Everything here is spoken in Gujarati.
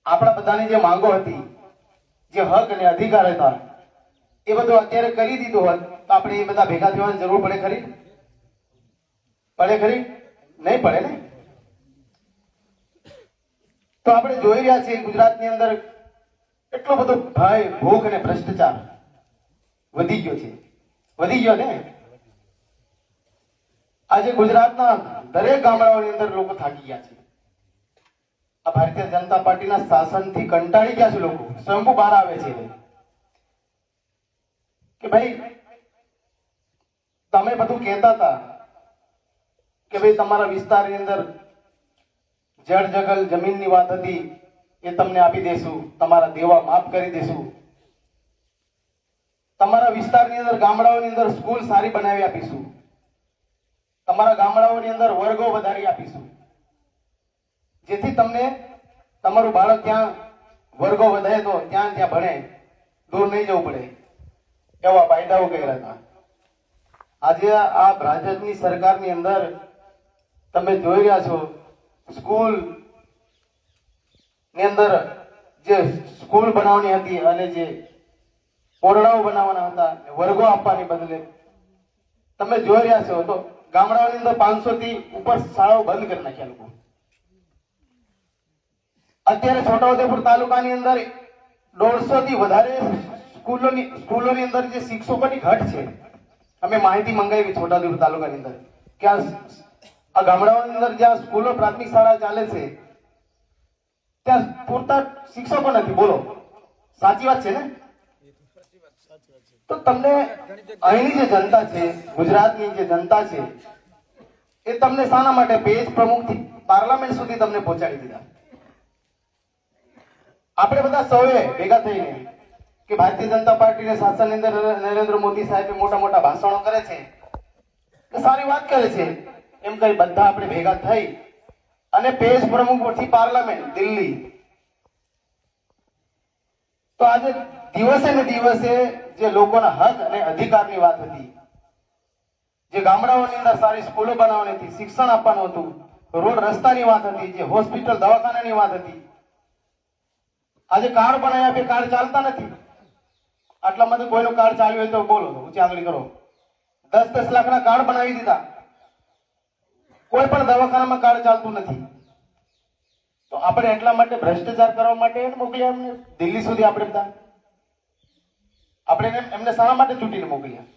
આપણા બધાની જે માંગો હતી, જે હક અને અધિકાર હતા, એ બધું અત્યારે કરી દીધું હોત તો આપણે એ બધા ભેગા થવાની જરૂર પડે ખરી? પડે ખરી? નહીં પડે ને. તો આપણે જોઈ રહ્યા છીએ ગુજરાતની અંદર એટલો બધો ભય, ભૂખ અને ભ્રષ્ટાચાર વધી ગયો છે. વધી ગયો ને. આજે ગુજરાતના દરેક ગામડાઓની અંદર લોકો થાકી ગયા છે. આ ભારતીય જનતા પાર્ટીના શાસનથી કંટાળી ગયા છે લોકો. સ્વયંભૂ બહાર આવે છે કે ભાઈ તમે બધું કહેતા હતા કે ભાઈ તમારા વિસ્તારની અંદર જળ જગલ જમીનની વાત હતી, એ તમને આપી દેશું, તમારા દેવા માફ કરી દેશું, તમારા વિસ્તારની અંદર ગામડાઓની અંદર સ્કૂલ સારી બનાવી આપીશું, તમારા ગામડાઓની અંદર વર્ગો વધારી આપીશું, જેથી તમને તમારું બાળક ત્યાં વર્ગો વધે તો ત્યાં ભણે, દૂર નહીં જવું પડે, એવા વાયદાઓ કર્યા હતા. આજે આ ભાજપની સરકારની અંદર તમે જોઈ રહ્યા છો, સ્કૂલ ની અંદર જે સ્કૂલ બનાવવાની હતી અને જે ઓરડાઓ બનાવવાના હતા, વર્ગો આપવાની બદલે તમે જોઈ રહ્યા છો તો ગામડાઓની અંદર 500 થી ઉપર શાળાઓ બંધ કરી નાખ્યા લોકો. અત્યારે છોટાઉદેપુર તાલુકાની અંદર 150 થી વધારે સ્કૂલોની અંદર જે શિક્ષકોની ઘટ છે. અમે માહિતી મંગાવી છોટાઉદેપુર તાલુકાની અંદર કે આ ગામડાઓની અંદર જ્યાં સ્કૂલો પ્રાથમિક શાળા ચાલે છે ત્યાં પૂરતા શિક્ષકો નથી. બોલો, સાચી વાત છે ને? તો તમને અહીંની જે જનતા છે, ગુજરાતની જે જનતા છે, એ તમને શાના માટે પેજ પ્રમુખથી પાર્લામેન્ટ સુધી તમને પહોંચાડી દીધા? આપણે બધા સૌએ ભેગા થઈને કે ભારતીય જનતા પાર્ટીના શાસનની અંદર નરેન્દ્ર મોદી સાહેબ મોટા મોટા ભાષણો કરે છે, સારી વાત કરે છે, એમ કરી બધા આપણે ભેગા થઈ અને પેજ પ્રમુખ પરથી પાર્લામેન્ટ દિલ્હી. તો આજે દિવસે ને દિવસે જે લોકોના હક અને અધિકારની વાત હતી, જે ગામડાઓની અંદર સારી સ્કૂલો બનાવવાની હતી, શિક્ષણ આપવાનું હતું, રોડ રસ્તાની વાત હતી, જે હોસ્પિટલ દવાખાનાની વાત હતી, આજે કાર્ડ બનાવ્યા આપે, કાર્ડ ચાલતા નથી. આટલામાંથી કોઈનું કાર્ડ ચાલ્યું હોય તો બોલો, ઊંચી આંગળી કરો. 10-10 લાખના કાર્ડ બનાવી દીધા, કોઈ પણ દવાખાનામાં કાર્ડ ચાલતું નથી. તો આપણે એટલા માટે ભ્રષ્ટાચાર કરવા માટે મોકલ્યા એમને દિલ્હી સુધી? આપણે એમને શાના માટે ચૂંટીને મોકલ્યા?